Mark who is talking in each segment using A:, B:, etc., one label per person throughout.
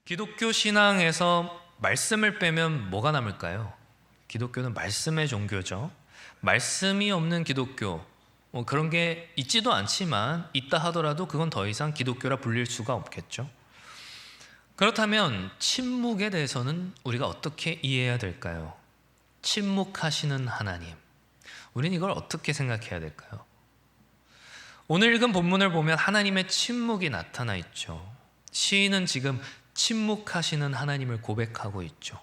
A: 기독교 신앙에서 말씀을 빼면 뭐가 남을까요? 기독교는 말씀의 종교죠. 말씀이 없는 기독교, 그런 게 있지도 않지만 있다 하더라도 그건 더 이상 기독교라 불릴 수가 없겠죠. 그렇다면 침묵에 대해서는 우리가 어떻게 이해해야 될까요? 침묵하시는 하나님, 우린 이걸 어떻게 생각해야 될까요? 오늘 읽은 본문을 보면 하나님의 침묵이 나타나 있죠. 시인은 지금 침묵하시는 하나님을 고백하고 있죠.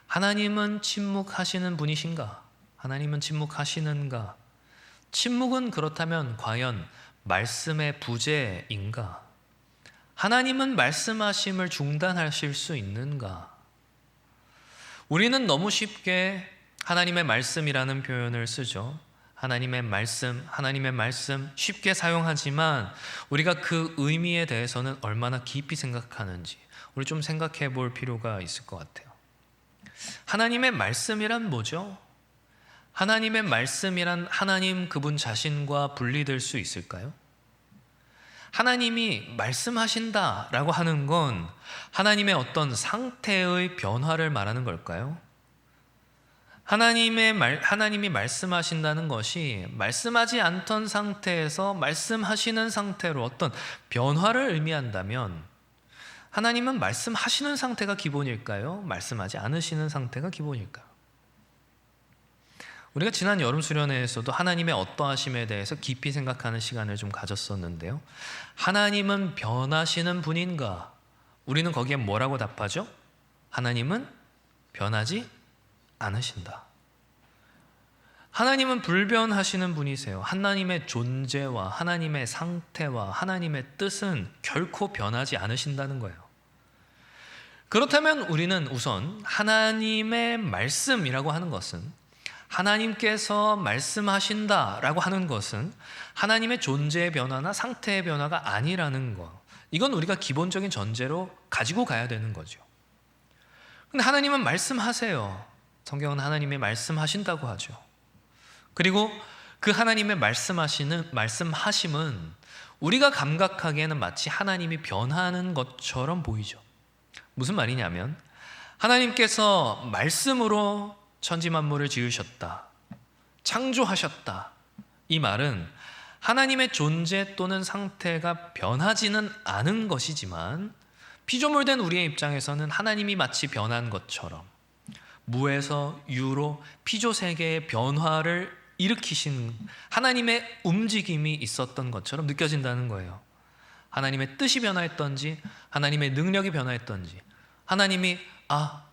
A: 하나님은 침묵하시는 분이신가? 하나님은 침묵하시는가? 침묵은 그렇다면 과연 말씀의 부재인가? 하나님은 말씀하심을 중단하실 수 있는가? 우리는 너무 쉽게 하나님의 말씀이라는 표현을 쓰죠. 하나님의 말씀 쉽게 사용하지만 우리가 그 의미에 대해서는 얼마나 깊이 생각하는지 우리 좀 생각해 볼 필요가 있을 것 같아요. 하나님의 말씀이란 뭐죠? 하나님의 말씀이란 하나님 그분 자신과 분리될 수 있을까요? 하나님이 말씀하신다라고 하는 건 하나님의 어떤 상태의 변화를 말하는 걸까요? 하나님이 말씀하신다는 것이 말씀하지 않던 상태에서 말씀하시는 상태로 어떤 변화를 의미한다면 하나님은 말씀하시는 상태가 기본일까요? 말씀하지 않으시는 상태가 기본일까요? 우리가 지난 여름 수련회에서도 하나님의 어떠하심에 대해서 깊이 생각하는 시간을 좀 가졌었는데요. 하나님은 변하시는 분인가? 우리는 거기에 뭐라고 답하죠? 하나님은 변하지 않으신다. 하나님은 불변하시는 분이세요. 하나님의 존재와 하나님의 상태와 하나님의 뜻은 결코 변하지 않으신다는 거예요. 그렇다면 우리는 우선 하나님의 말씀이라고 하는 것은 하나님께서 말씀하신다라고 하는 것은 하나님의 존재의 변화나 상태의 변화가 아니라는 것, 이건 우리가 기본적인 전제로 가지고 가야 되는 거죠. 근데 하나님은 말씀하세요. 성경은 하나님이 말씀하신다고 하죠. 그리고 그 하나님의 말씀하심은 우리가 감각하기에는 마치 하나님이 변하는 것처럼 보이죠. 무슨 말이냐면 하나님께서 말씀으로 천지 만물을 지으셨다, 창조하셨다. 이 말은 하나님의 존재 또는 상태가 변하지는 않은 것이지만 피조물된 우리의 입장에서는 하나님이 마치 변한 것처럼 무에서 유로 피조세계의 변화를 일으키신 하나님의 움직임이 있었던 것처럼 느껴진다는 거예요. 하나님의 뜻이 변화했던지 하나님의 능력이 변화했던지 하나님이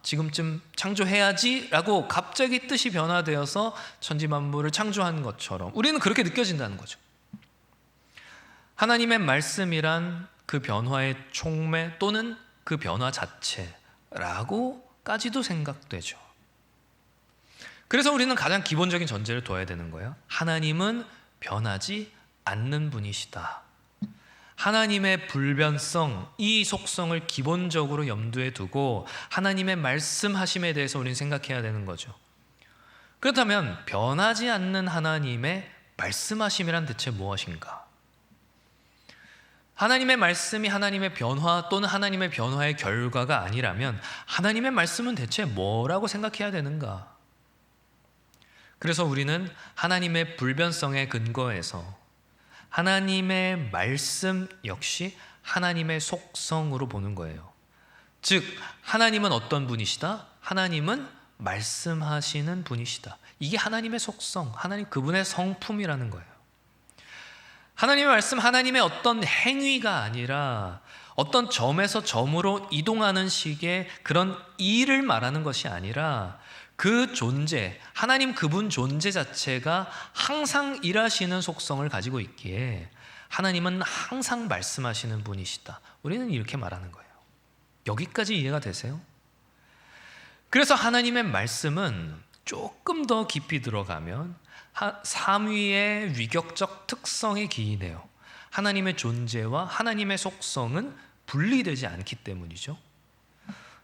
A: 지금쯤 창조해야지 라고 갑자기 뜻이 변화되어서 천지만물을 창조한 것처럼 우리는 그렇게 느껴진다는 거죠. 하나님의 말씀이란 그 변화의 촉매 또는 그 변화 자체라고까지도 생각되죠. 그래서 우리는 가장 기본적인 전제를 둬야 되는 거예요. 하나님은 변하지 않는 분이시다. 하나님의 불변성, 이 속성을 기본적으로 염두에 두고 하나님의 말씀하심에 대해서 우리는 생각해야 되는 거죠. 그렇다면 변하지 않는 하나님의 말씀하심이란 대체 무엇인가? 하나님의 말씀이 하나님의 변화 또는 하나님의 변화의 결과가 아니라면 하나님의 말씀은 대체 뭐라고 생각해야 되는가? 그래서 우리는 하나님의 불변성에 근거해서 하나님의 말씀 역시 하나님의 속성으로 보는 거예요. 즉 하나님은 어떤 분이시다? 하나님은 말씀하시는 분이시다. 이게 하나님의 속성, 하나님 그분의 성품이라는 거예요. 하나님의 말씀, 하나님의 어떤 행위가 아니라 어떤 점에서 점으로 이동하는 식의 그런 일을 말하는 것이 아니라 그 존재, 하나님 그분 존재 자체가 항상 일하시는 속성을 가지고 있기에 하나님은 항상 말씀하시는 분이시다. 우리는 이렇게 말하는 거예요. 여기까지 이해가 되세요? 그래서 하나님의 말씀은 조금 더 깊이 들어가면 삼위의 위격적 특성에 기인해요. 하나님의 존재와 하나님의 속성은 분리되지 않기 때문이죠.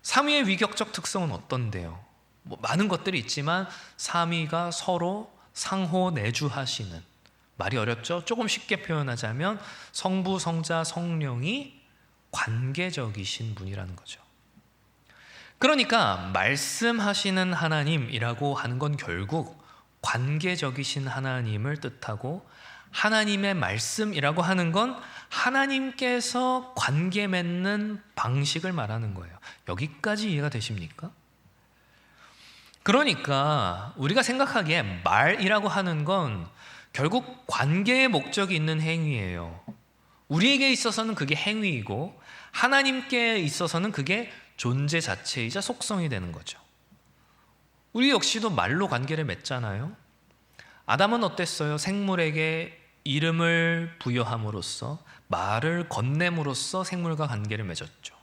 A: 삼위의 위격적 특성은 어떤데요? 많은 것들이 있지만 삼위가 서로 상호 내주하시는, 말이 어렵죠? 조금 쉽게 표현하자면 성부, 성자, 성령이 관계적이신 분이라는 거죠. 그러니까 말씀하시는 하나님이라고 하는 건 결국 관계적이신 하나님을 뜻하고, 하나님의 말씀이라고 하는 건 하나님께서 관계 맺는 방식을 말하는 거예요. 여기까지 이해가 되십니까? 그러니까 우리가 생각하기에 말이라고 하는 건 결국 관계의 목적이 있는 행위예요. 우리에게 있어서는 그게 행위이고, 하나님께 있어서는 그게 존재 자체이자 속성이 되는 거죠. 우리 역시도 말로 관계를 맺잖아요. 아담은 어땠어요? 생물에게 이름을 부여함으로써, 말을 건냄으로써 생물과 관계를 맺었죠.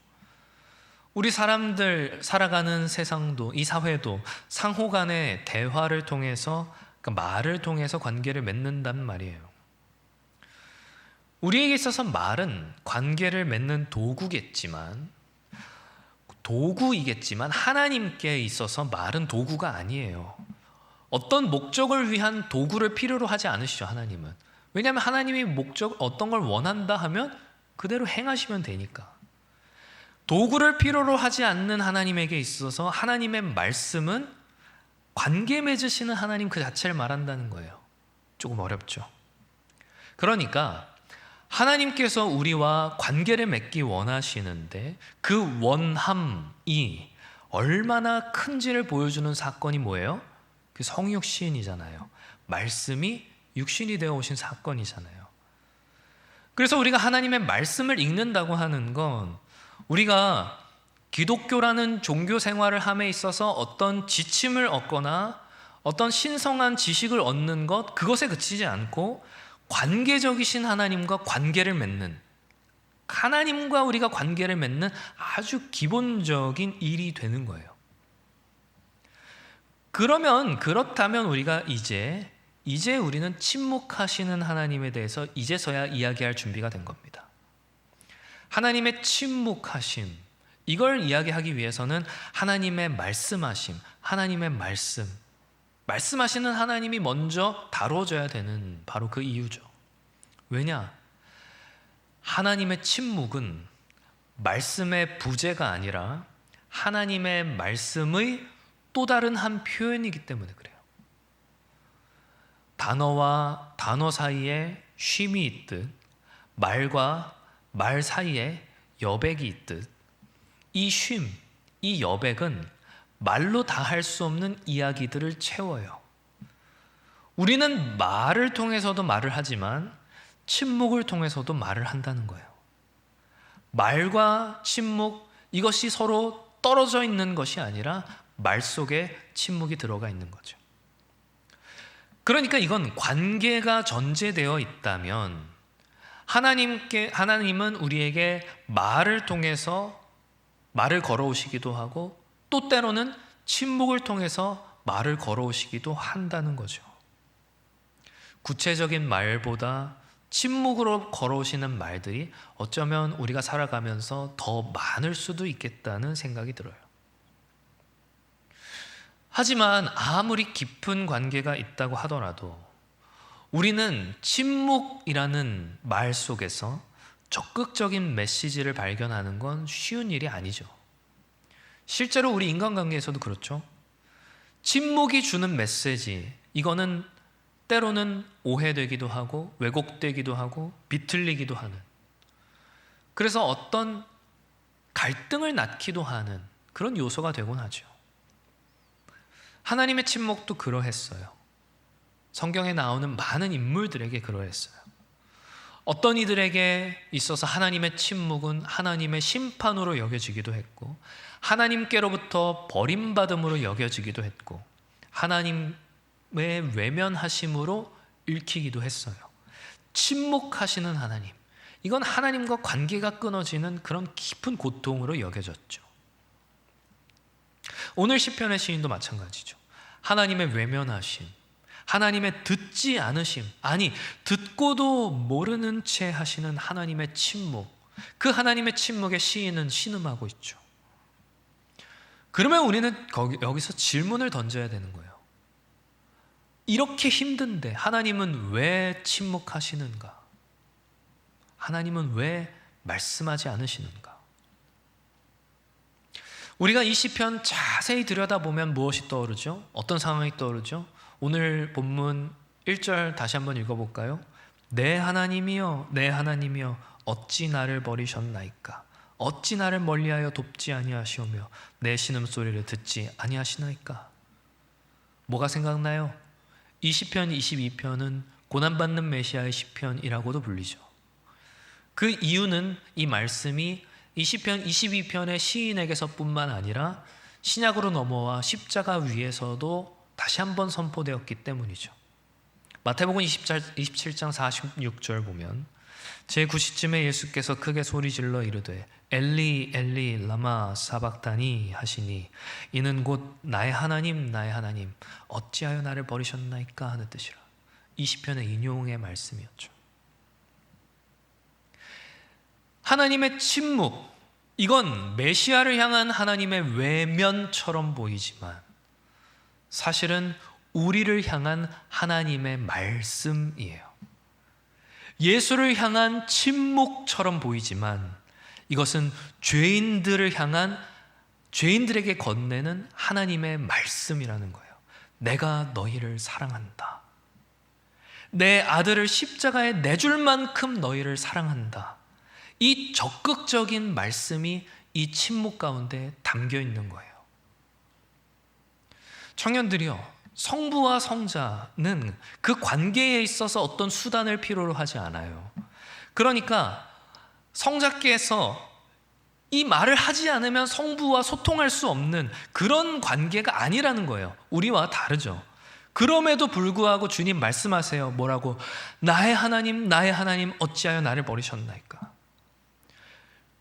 A: 우리 사람들 살아가는 세상도, 이 사회도 상호 간의 대화를 통해서, 그러니까 말을 통해서 관계를 맺는단 말이에요. 우리에게 있어서 말은 관계를 맺는 도구이겠지만 하나님께 있어서 말은 도구가 아니에요. 어떤 목적을 위한 도구를 필요로 하지 않으시죠, 하나님은. 왜냐하면 하나님이 어떤 걸 원한다 하면 그대로 행하시면 되니까. 도구를 필요로 하지 않는 하나님에게 있어서 하나님의 말씀은 관계 맺으시는 하나님 그 자체를 말한다는 거예요. 조금 어렵죠. 그러니까 하나님께서 우리와 관계를 맺기 원하시는데, 그 원함이 얼마나 큰지를 보여주는 사건이 뭐예요? 그 성육신이잖아요. 말씀이 육신이 되어 오신 사건이잖아요. 그래서 우리가 하나님의 말씀을 읽는다고 하는 건, 우리가 기독교라는 종교 생활을 함에 있어서 어떤 지침을 얻거나 어떤 신성한 지식을 얻는 것, 그것에 그치지 않고 관계적이신 하나님과 관계를 맺는, 하나님과 우리가 관계를 맺는 아주 기본적인 일이 되는 거예요. 그렇다면 우리가 이제 우리는 침묵하시는 하나님에 대해서 이제서야 이야기할 준비가 된 겁니다. 하나님의 침묵하심, 이걸 이야기하기 위해서는 하나님의 말씀하심, 하나님의 말씀하시는 하나님이 먼저 다뤄져야 되는 바로 그 이유죠. 왜냐? 하나님의 침묵은 말씀의 부재가 아니라 하나님의 말씀의 또 다른 한 표현이기 때문에 그래요. 단어와 단어 사이에 쉼이 있듯, 말과 말 사이에 여백이 있듯, 이 쉼, 이 여백은 말로 다 할 수 없는 이야기들을 채워요. 우리는 말을 통해서도 말을 하지만 침묵을 통해서도 말을 한다는 거예요. 말과 침묵, 이것이 서로 떨어져 있는 것이 아니라 말 속에 침묵이 들어가 있는 거죠. 그러니까 이건 관계가 전제되어 있다면, 하나님은 우리에게 말을 통해서 말을 걸어오시기도 하고, 또 때로는 침묵을 통해서 말을 걸어오시기도 한다는 거죠. 구체적인 말보다 침묵으로 걸어오시는 말들이 어쩌면 우리가 살아가면서 더 많을 수도 있겠다는 생각이 들어요. 하지만 아무리 깊은 관계가 있다고 하더라도 우리는 침묵이라는 말 속에서 적극적인 메시지를 발견하는 건 쉬운 일이 아니죠. 실제로 우리 인간관계에서도 그렇죠. 침묵이 주는 메시지, 이거는 때로는 오해되기도 하고 왜곡되기도 하고 비틀리기도 하는, 그래서 어떤 갈등을 낳기도 하는 그런 요소가 되곤 하죠. 하나님의 침묵도 그러했어요. 성경에 나오는 많은 인물들에게 그러했어요. 어떤 이들에게 있어서 하나님의 침묵은 하나님의 심판으로 여겨지기도 했고, 하나님께로부터 버림받음으로 여겨지기도 했고, 하나님의 외면하심으로 읽히기도 했어요. 침묵하시는 하나님, 이건 하나님과 관계가 끊어지는 그런 깊은 고통으로 여겨졌죠. 오늘 시편의 시인도 마찬가지죠. 하나님의 외면하심, 하나님의 듣지 않으심, 아니 듣고도 모르는 채 하시는 하나님의 침묵, 그 하나님의 침묵에 시인은 신음하고 있죠. 그러면 우리는 여기서 질문을 던져야 되는 거예요. 이렇게 힘든데 하나님은 왜 침묵하시는가? 하나님은 왜 말씀하지 않으시는가? 우리가 이 시편 자세히 들여다보면 무엇이 떠오르죠? 어떤 상황이 떠오르죠? 오늘 본문 1절 다시 한번 읽어볼까요? 내 하나님이여 내 하나님이여 어찌 나를 버리셨나이까? 어찌 나를 멀리하여 돕지 아니하시오며 내 신음소리를 듣지 아니하시나이까? 뭐가 생각나요? 이 시편 22편은 고난받는 메시아의 시편이라고도 불리죠. 그 이유는 이 말씀이 이 시편 22편의 시인에게서뿐만 아니라 신약으로 넘어와 십자가 위에서도 다시 한번 선포되었기 때문이죠. 마태복음 27장 46절 보면 제9시쯤에 예수께서 크게 소리질러 이르되 엘리 엘리 라마 사박다니 하시니 이는 곧 나의 하나님 나의 하나님 어찌하여 나를 버리셨나이까 하는 뜻이라. 이 시편의 인용의 말씀이었죠. 하나님의 침묵, 이건 메시아를 향한 하나님의 외면처럼 보이지만 사실은 우리를 향한 하나님의 말씀이에요. 예수를 향한 침묵처럼 보이지만 이것은 죄인들에게 건네는 하나님의 말씀이라는 거예요. 내가 너희를 사랑한다. 내 아들을 십자가에 내줄 만큼 너희를 사랑한다. 이 적극적인 말씀이 이 침묵 가운데 담겨 있는 거예요. 청년들이요, 성부와 성자는 그 관계에 있어서 어떤 수단을 필요로 하지 않아요. 그러니까 성자께서 이 말을 하지 않으면 성부와 소통할 수 없는 그런 관계가 아니라는 거예요. 우리와 다르죠. 그럼에도 불구하고 주님 말씀하세요. 뭐라고? 나의 하나님 어찌하여 나를 버리셨나이까?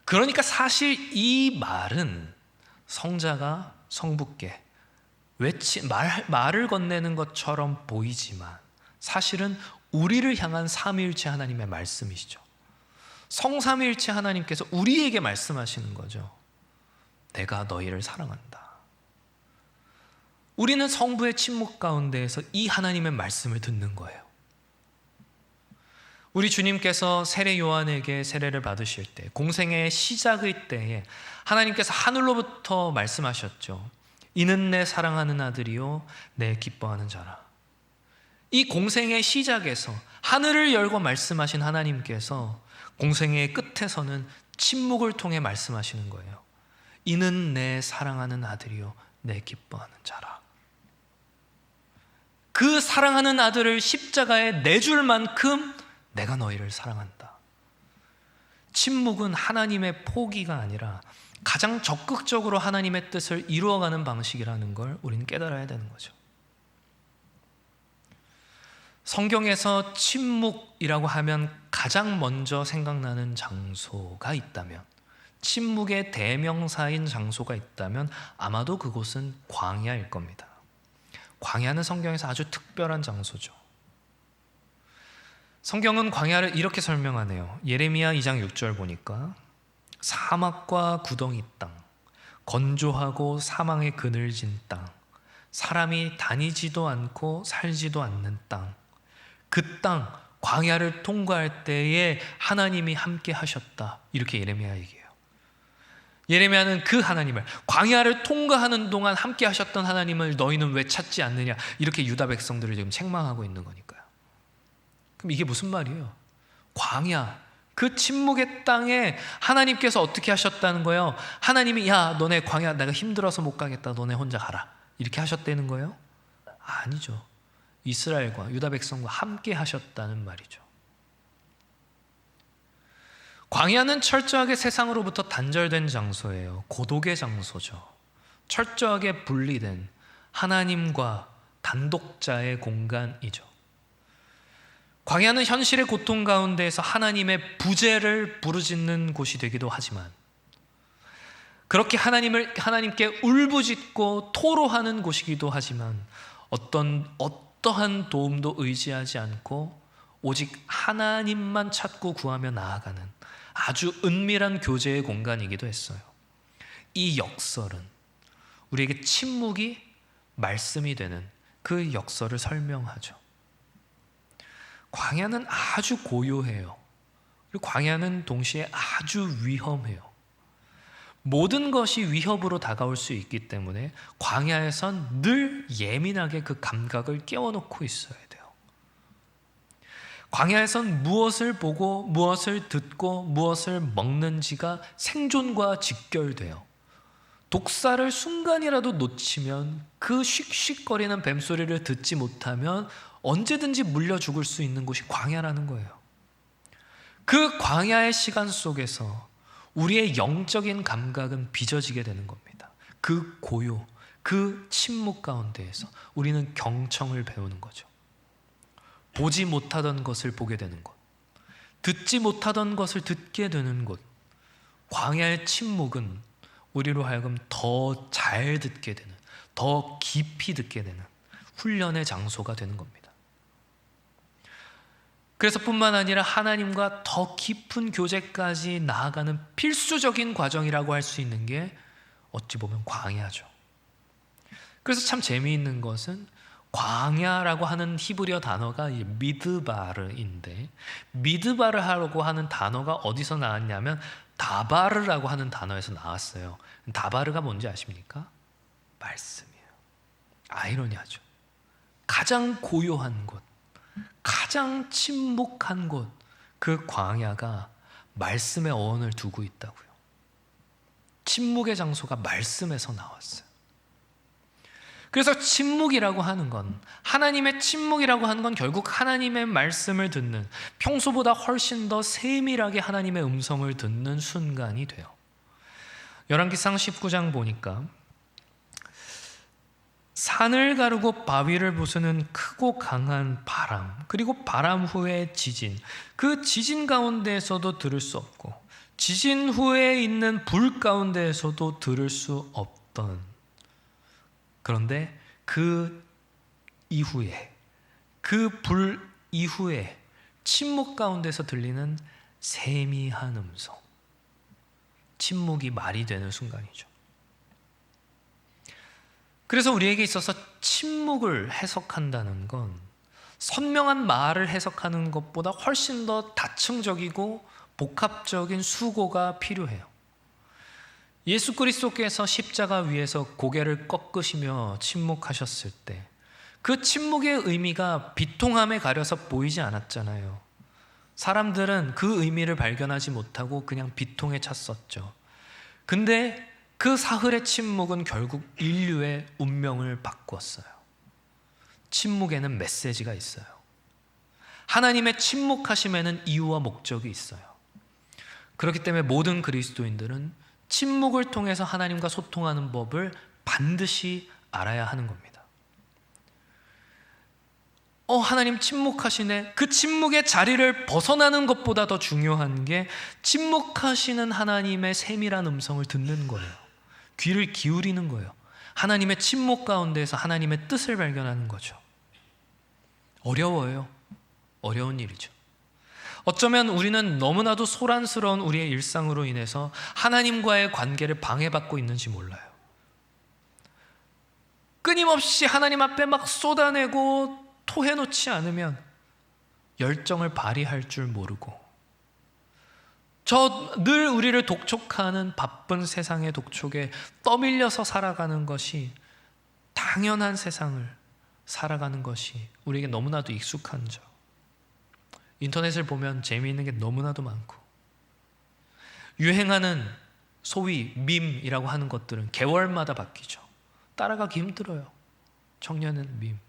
A: 그러니까 사실 이 말은 성자가 성부께 말을 건네는 것처럼 보이지만 사실은 우리를 향한 삼위일체 하나님의 말씀이시죠. 성삼위일체 하나님께서 우리에게 말씀하시는 거죠. 내가 너희를 사랑한다. 우리는 성부의 침묵 가운데에서 이 하나님의 말씀을 듣는 거예요. 우리 주님께서 세례 요한에게 세례를 받으실 때, 공생의 시작의 때에 하나님께서 하늘로부터 말씀하셨죠. 이는 내 사랑하는 아들이요 내 기뻐하는 자라. 이 공생의 시작에서 하늘을 열고 말씀하신 하나님께서 공생의 끝에서는 침묵을 통해 말씀하시는 거예요. 이는 내 사랑하는 아들이요 내 기뻐하는 자라. 그 사랑하는 아들을 십자가에 내줄 만큼 내가 너희를 사랑한다. 침묵은 하나님의 포기가 아니라 가장 적극적으로 하나님의 뜻을 이루어가는 방식이라는 걸 우리는 깨달아야 되는 거죠. 성경에서 침묵이라고 하면 가장 먼저 생각나는 장소가 있다면, 침묵의 대명사인 장소가 있다면 아마도 그곳은 광야일 겁니다. 광야는 성경에서 아주 특별한 장소죠. 성경은 광야를 이렇게 설명하네요. 예레미야 2장 6절 보니까 사막과 구덩이 땅, 건조하고 사망에 그늘진 땅, 사람이 다니지도 않고 살지도 않는 땅, 그 땅, 광야를 통과할 때에 하나님이 함께 하셨다. 이렇게 예레미야 얘기해요. 예레미야는 그 하나님을, 광야를 통과하는 동안 함께 하셨던 하나님을 너희는 왜 찾지 않느냐, 이렇게 유다 백성들을 지금 책망하고 있는 거니까요. 그럼 이게 무슨 말이에요? 광야, 그 침묵의 땅에 하나님께서 어떻게 하셨다는 거예요? 하나님이 야 너네 광야 내가 힘들어서 못 가겠다, 너네 혼자 가라, 이렇게 하셨다는 거예요? 아니죠. 이스라엘과 유다 백성과 함께 하셨다는 말이죠. 광야는 철저하게 세상으로부터 단절된 장소예요. 고독의 장소죠. 철저하게 분리된 하나님과 단독자의 공간이죠. 광야는 현실의 고통 가운데에서 하나님의 부재를 부르짖는 곳이 되기도 하지만, 그렇게 하나님께 울부짖고 토로하는 곳이기도 하지만, 어떠한 도움도 의지하지 않고 오직 하나님만 찾고 구하며 나아가는 아주 은밀한 교제의 공간이기도 했어요. 이 역설은 우리에게 침묵이 말씀이 되는 그 역설을 설명하죠. 광야는 아주 고요해요. 그리고 광야는 동시에 아주 위험해요. 모든 것이 위협으로 다가올 수 있기 때문에 광야에선 늘 예민하게 그 감각을 깨워놓고 있어야 돼요. 광야에선 무엇을 보고 무엇을 듣고 무엇을 먹는지가 생존과 직결돼요. 독사를 순간이라도 놓치면 그 씩씩거리는 뱀소리를 듣지 못하면 언제든지 물려 죽을 수 있는 곳이 광야라는 거예요. 그 광야의 시간 속에서 우리의 영적인 감각은 빚어지게 되는 겁니다. 그 고요, 그 침묵 가운데에서 우리는 경청을 배우는 거죠. 보지 못하던 것을 보게 되는 곳, 듣지 못하던 것을 듣게 되는 곳, 광야의 침묵은 우리로 하여금 더 잘 듣게 되는, 더 깊이 듣게 되는 훈련의 장소가 되는 겁니다. 그래서 뿐만 아니라 하나님과 더 깊은 교제까지 나아가는 필수적인 과정이라고 할 수 있는 게 어찌 보면 광야죠. 그래서 참 재미있는 것은 광야라고 하는 히브리어 단어가 미드바르인데, 미드바르라고 하는 단어가 어디서 나왔냐면 다바르라고 하는 단어에서 나왔어요. 다바르가 뭔지 아십니까? 말씀이에요. 아이러니하죠. 가장 고요한 곳, 가장 침묵한 곳, 그 광야가 말씀의 어원을 두고 있다고요. 침묵의 장소가 말씀에서 나왔어요. 그래서 침묵이라고 하는 건, 하나님의 침묵이라고 하는 건 결국 하나님의 말씀을 듣는, 평소보다 훨씬 더 세밀하게 하나님의 음성을 듣는 순간이 돼요. 열왕기상 19장 보니까 산을 가르고 바위를 부수는 크고 강한 바람, 그리고 바람 후에 지진, 그 지진 가운데에서도 들을 수 없고 지진 후에 있는 불 가운데에서도 들을 수 없던, 그런데 그 이후에, 그 불 이후에 침묵 가운데서 들리는 세미한 음성, 침묵이 말이 되는 순간이죠. 그래서 우리에게 있어서 침묵을 해석한다는 건 선명한 말을 해석하는 것보다 훨씬 더 다층적이고 복합적인 수고가 필요해요. 예수 그리스도께서 십자가 위에서 고개를 꺾으시며 침묵하셨을 때 그 침묵의 의미가 비통함에 가려서 보이지 않았잖아요. 사람들은 그 의미를 발견하지 못하고 그냥 비통에 찼었죠. 근데 그 사흘의 침묵은 결국 인류의 운명을 바꾸었어요. 침묵에는 메시지가 있어요. 하나님의 침묵하심에는 이유와 목적이 있어요. 그렇기 때문에 모든 그리스도인들은 침묵을 통해서 하나님과 소통하는 법을 반드시 알아야 하는 겁니다. 하나님 침묵하시네. 그 침묵의 자리를 벗어나는 것보다 더 중요한 게 침묵하시는 하나님의 세밀한 음성을 듣는 거예요. 귀를 기울이는 거예요. 하나님의 침묵 가운데에서 하나님의 뜻을 발견하는 거죠. 어려워요. 어려운 일이죠. 어쩌면 우리는 너무나도 소란스러운 우리의 일상으로 인해서 하나님과의 관계를 방해받고 있는지 몰라요. 끊임없이 하나님 앞에 막 쏟아내고 토해놓지 않으면 열정을 발휘할 줄 모르고, 늘 우리를 독촉하는 바쁜 세상의 독촉에 떠밀려서 살아가는 것이, 당연한 세상을 살아가는 것이 우리에게 너무나도 익숙한 점. 인터넷을 보면 재미있는 게 너무나도 많고, 유행하는 소위 밈이라고 하는 것들은 개월마다 바뀌죠. 따라가기 힘들어요. 청년은 밈.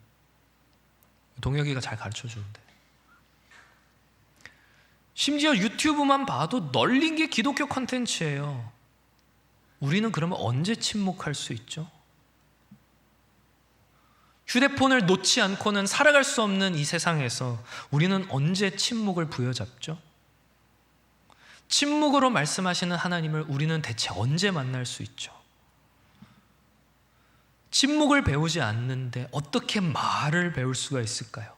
A: 동혁이가 잘 가르쳐주는데, 심지어 유튜브만 봐도 널린 게 기독교 콘텐츠예요. 우리는 그러면 언제 침묵할 수 있죠? 휴대폰을 놓지 않고는 살아갈 수 없는 이 세상에서 우리는 언제 침묵을 부여잡죠? 침묵으로 말씀하시는 하나님을 우리는 대체 언제 만날 수 있죠? 침묵을 배우지 않는데 어떻게 말을 배울 수가 있을까요?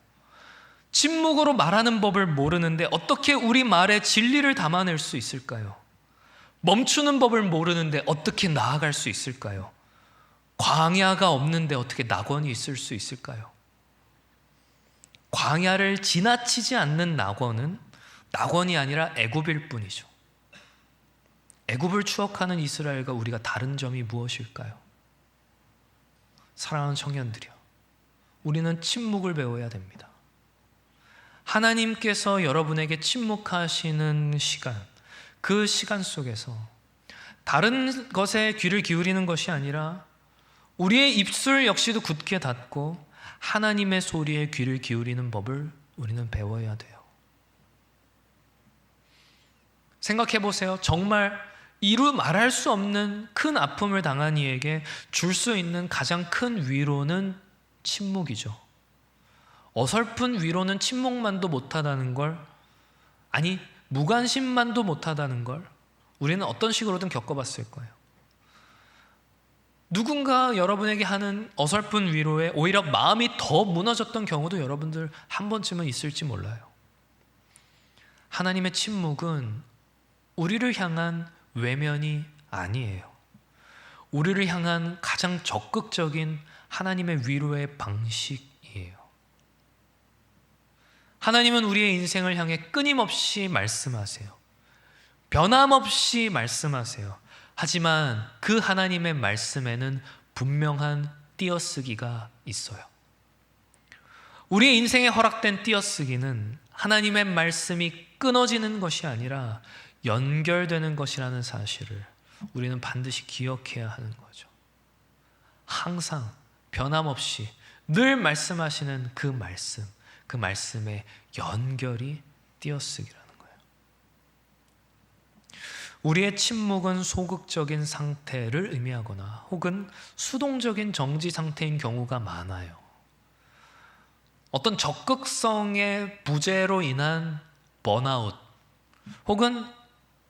A: 침묵으로 말하는 법을 모르는데 어떻게 우리 말에 진리를 담아낼 수 있을까요? 멈추는 법을 모르는데 어떻게 나아갈 수 있을까요? 광야가 없는데 어떻게 낙원이 있을 수 있을까요? 광야를 지나치지 않는 낙원은 낙원이 아니라 애굽일 뿐이죠. 애굽을 추억하는 이스라엘과 우리가 다른 점이 무엇일까요? 사랑하는 청년들이여, 우리는 침묵을 배워야 됩니다. 하나님께서 여러분에게 침묵하시는 시간, 그 시간 속에서 다른 것에 귀를 기울이는 것이 아니라 우리의 입술 역시도 굳게 닫고 하나님의 소리에 귀를 기울이는 법을 우리는 배워야 돼요. 생각해 보세요. 정말 이루 말할 수 없는 큰 아픔을 당한 이에게 줄 수 있는 가장 큰 위로는 침묵이죠. 어설픈 위로는 침묵만도 못하다는 걸, 아니 무관심만도 못하다는 걸 우리는 어떤 식으로든 겪어봤을 거예요. 누군가 여러분에게 하는 어설픈 위로에 오히려 마음이 더 무너졌던 경우도 여러분들 한 번쯤은 있을지 몰라요. 하나님의 침묵은 우리를 향한 외면이 아니에요. 우리를 향한 가장 적극적인 하나님의 위로의 방식이에요. 하나님은 우리의 인생을 향해 끊임없이 말씀하세요. 변함없이 말씀하세요. 하지만 그 하나님의 말씀에는 분명한 띄어쓰기가 있어요. 우리의 인생에 허락된 띄어쓰기는 하나님의 말씀이 끊어지는 것이 아니라 연결되는 것이라는 사실을 우리는 반드시 기억해야 하는 거죠. 항상 변함없이 늘 말씀하시는 그 말씀의 연결이 띄어쓰기라는 거예요. 우리의 침묵은 소극적인 상태를 의미하거나 혹은 수동적인 정지 상태인 경우가 많아요. 어떤 적극성의 부재로 인한 번아웃 혹은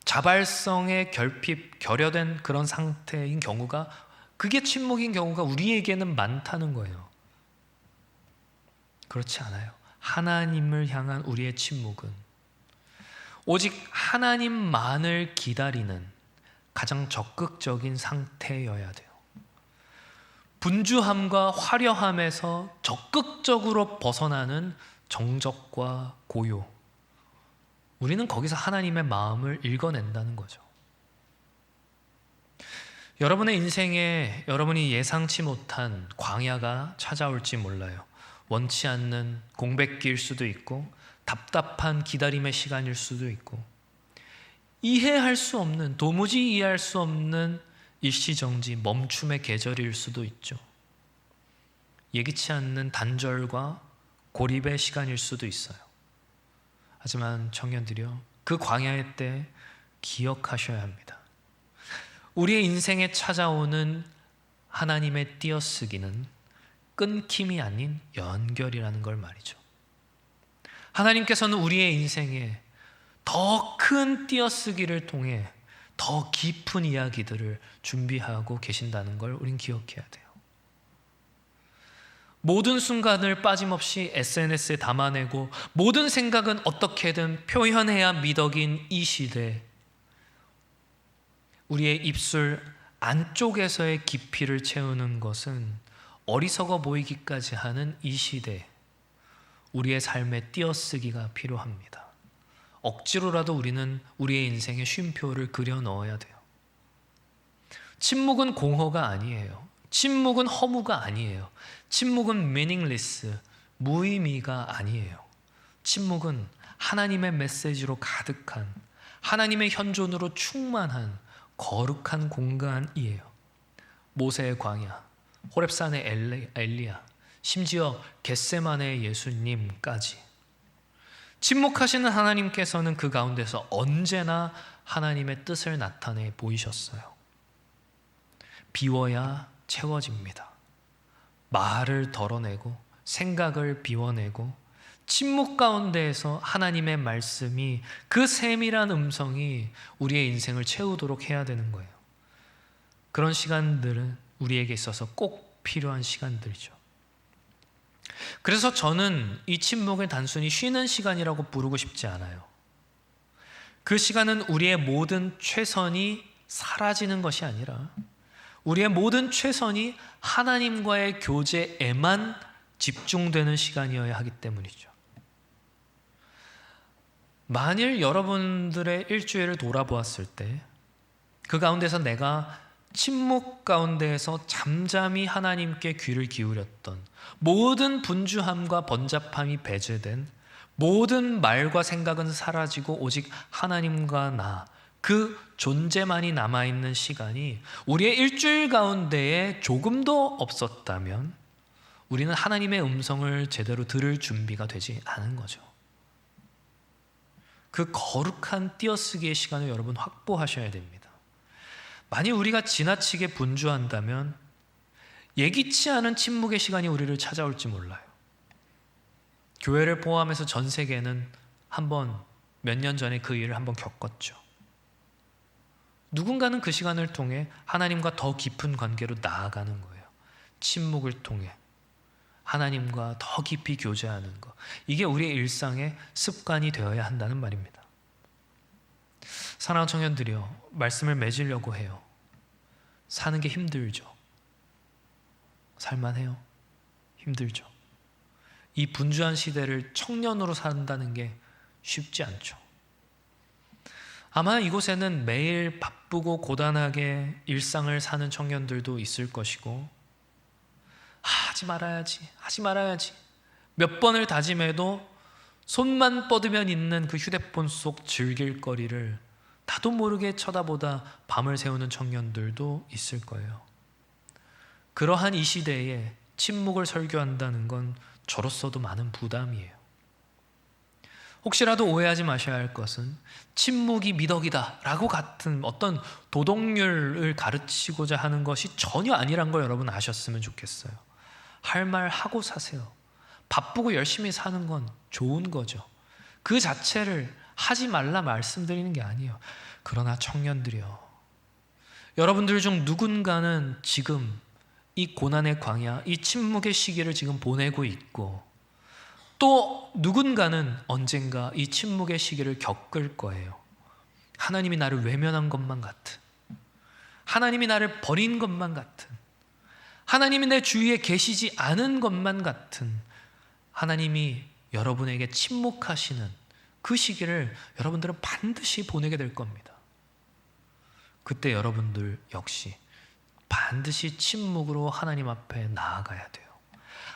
A: 자발성의 결핍, 결여된 그런 상태인 경우가, 그게 침묵인 경우가 우리에게는 많다는 거예요. 그렇지 않아요. 하나님을 향한 우리의 침묵은 오직 하나님만을 기다리는 가장 적극적인 상태여야 돼요. 분주함과 화려함에서 적극적으로 벗어나는 정적과 고요, 우리는 거기서 하나님의 마음을 읽어낸다는 거죠. 여러분의 인생에 여러분이 예상치 못한 광야가 찾아올지 몰라요. 원치 않는 공백기일 수도 있고 답답한 기다림의 시간일 수도 있고 이해할 수 없는, 도무지 이해할 수 없는 일시정지, 멈춤의 계절일 수도 있죠. 예기치 않는 단절과 고립의 시간일 수도 있어요. 하지만 청년들이여, 그 광야의 때 기억하셔야 합니다. 우리의 인생에 찾아오는 하나님의 띄어쓰기는 끊김이 아닌 연결이라는 걸 말이죠. 하나님께서는 우리의 인생에 더 큰 띄어쓰기를 통해 더 깊은 이야기들을 준비하고 계신다는 걸 우린 기억해야 돼요. 모든 순간을 빠짐없이 SNS에 담아내고 모든 생각은 어떻게든 표현해야 미덕인 이 시대, 우리의 입술 안쪽에서의 깊이를 채우는 것은 어리석어 보이기까지 하는 이 시대, 우리의 삶에 띄어쓰기가 필요합니다. 억지로라도 우리는 우리의 인생에 쉼표를 그려 넣어야 돼요. 침묵은 공허가 아니에요. 침묵은 허무가 아니에요. 침묵은 meaningless, 무의미가 아니에요. 침묵은 하나님의 메시지로 가득한, 하나님의 현존으로 충만한 거룩한 공간이에요. 모세의 광야, 호렙산의 엘리야, 심지어 겟세마네의 예수님까지 침묵하시는 하나님께서는 그 가운데서 언제나 하나님의 뜻을 나타내 보이셨어요. 비워야 채워집니다. 말을 덜어내고 생각을 비워내고 침묵 가운데에서 하나님의 말씀이, 그 세밀한 음성이 우리의 인생을 채우도록 해야 되는 거예요. 그런 시간들은 우리에게 있어서 꼭 필요한 시간들이죠. 그래서 저는 이 침묵을 단순히 쉬는 시간이라고 부르고 싶지 않아요. 그 시간은 우리의 모든 최선이 사라지는 것이 아니라 우리의 모든 최선이 하나님과의 교제에만 집중되는 시간이어야 하기 때문이죠. 만일 여러분들의 일주일을 돌아보았을 때 그 가운데서 내가 침묵 가운데에서 잠잠히 하나님께 귀를 기울였던, 모든 분주함과 번잡함이 배제된, 모든 말과 생각은 사라지고 오직 하나님과 나, 그 존재만이 남아있는 시간이 우리의 일주일 가운데에 조금도 없었다면 우리는 하나님의 음성을 제대로 들을 준비가 되지 않은 거죠. 그 거룩한 띄어쓰기의 시간을 여러분 확보하셔야 됩니다. 만약 우리가 지나치게 분주한다면 예기치 않은 침묵의 시간이 우리를 찾아올지 몰라요. 교회를 포함해서 전 세계는 한번 몇 년 전에 그 일을 한번 겪었죠. 누군가는 그 시간을 통해 하나님과 더 깊은 관계로 나아가는 거예요. 침묵을 통해 하나님과 더 깊이 교제하는 것, 이게 우리의 일상의 습관이 되어야 한다는 말입니다. 사랑하는 청년들이요, 말씀을 맺으려고 해요. 사는 게 힘들죠. 살만해요? 힘들죠. 이 분주한 시대를 청년으로 산다는 게 쉽지 않죠. 아마 이곳에는 매일 바쁘고 고단하게 일상을 사는 청년들도 있을 것이고, 하지 말아야지 몇 번을 다짐해도 손만 뻗으면 있는 그 휴대폰 속 즐길 거리를 나도 모르게 쳐다보다 밤을 새우는 청년들도 있을 거예요. 그러한 이 시대에 침묵을 설교한다는 건 저로서도 많은 부담이에요. 혹시라도 오해하지 마셔야 할 것은 침묵이 미덕이다 라고 같은 어떤 도덕률을 가르치고자 하는 것이 전혀 아니란 걸 여러분 아셨으면 좋겠어요. 할 말 하고 사세요. 바쁘고 열심히 사는 건 좋은 거죠. 그 자체를 하지 말라 말씀드리는 게 아니에요. 그러나 청년들이요, 여러분들 중 누군가는 지금 이 고난의 광야, 이 침묵의 시기를 지금 보내고 있고, 또 누군가는 언젠가 이 침묵의 시기를 겪을 거예요. 하나님이 나를 외면한 것만 같은, 하나님이 나를 버린 것만 같은, 하나님이 내 주위에 계시지 않은 것만 같은, 하나님이 여러분에게 침묵하시는 그 시기를 여러분들은 반드시 보내게 될 겁니다. 그때 여러분들 역시 반드시 침묵으로 하나님 앞에 나아가야 돼요.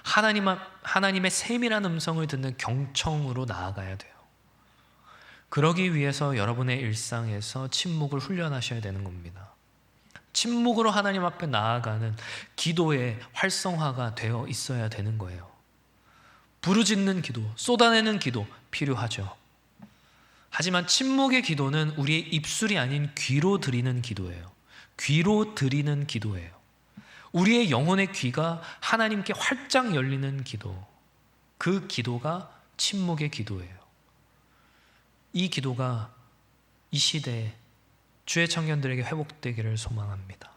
A: 하나님의 세밀한 음성을 듣는 경청으로 나아가야 돼요. 그러기 위해서 여러분의 일상에서 침묵을 훈련하셔야 되는 겁니다. 침묵으로 하나님 앞에 나아가는 기도의 활성화가 되어 있어야 되는 거예요. 부르짖는 기도, 쏟아내는 기도 필요하죠. 하지만 침묵의 기도는 우리의 입술이 아닌 귀로 드리는 기도예요. 귀로 드리는 기도예요. 우리의 영혼의 귀가 하나님께 활짝 열리는 기도, 그 기도가 침묵의 기도예요. 이 기도가 이 시대에 주의 청년들에게 회복되기를 소망합니다.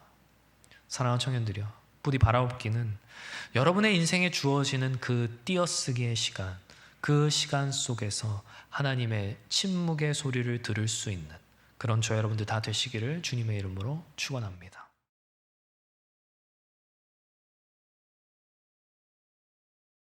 A: 사랑하는 청년들이여, 부디 바라옵기는 여러분의 인생에 주어지는 그 띄어쓰기의 시간, 그 시간 속에서 하나님의 침묵의 소리를 들을 수 있는 그런 저 여러분들 다 되시기를 주님의 이름으로 축원합니다.